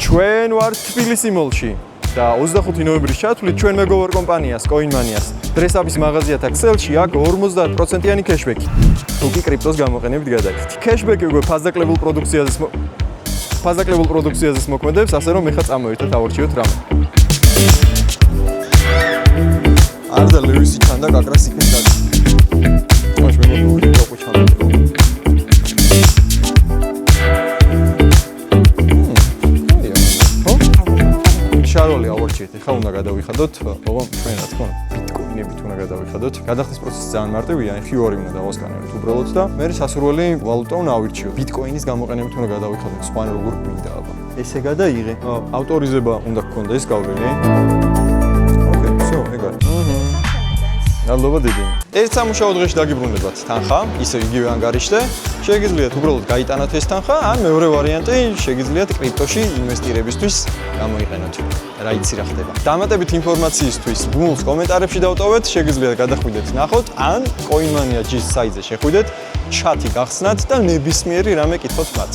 ჩვენ ვართ თბილისი მოლში და 25 ნოემბრის ჩათვლით ჩვენ მეგობარ კომპანიას Coinmania-ს დრესაბის მაღაზიათა ქსელში აქვს 50%-იანი cashback-ი. თუ კი კრიპტოს გამოყენებით გადაიხდით. Cashback-ი უკვე ფასდაკლებულ პროდუქციაზეც მოქმედებს, ასე რომ ეხლა წამოვიდეთ ავორჩიოთ რამე. არ და ლევისი ჩანდა კაკრას იქნებ და. მოშ მე მოვიდე როგორ ჩანდა. შაროლი ავორჩიეთ. ეხლა უნდა გადავიხადოთ, ოღონდ ჩვენ რა თქმა უნდა ბიტკოინებით უნდა გადავიხადოთ. გადახდის პროცესი ძალიან მარტივია, FIO-ი უნდა დავასკანეროთ უბრალოდ და მე სასურველი ვალუტა უნდა ავირჩიოთ. ბიტკოინის გამოყენებით უნდა გადავიხადოთ, სხვა როგორ გვინდა აბა. ესე გადაიღე. ავტორიზება უნდა გქონდეს გავლილი. ოკეი, всё, ეგ არის. მადლობა დიდი. ერთ სამუშაო დღეში დაგიბრუნებათ თანხა, ისე იგივე ანგარიშზე. შეგიძლიათ უბრალოდ გაიტანოთ ეს თანხა, ან მეორე ვარიანტი, შეგიძლიათ კრიპტოში ინვესტირებისთვის გამოიყენოთ. რა იცი რა ხდება. დამატებით ინფორმაციისთვის გულს კომენტარებში დავტოვეთ, შეგიძლიათ გადახვიდეთ ნახოთ, ან Coinmania-ს საიტზე შეხვიდეთ, ჩატი გახსნათ და ნებისმიერი რამე კითხოთ მათ.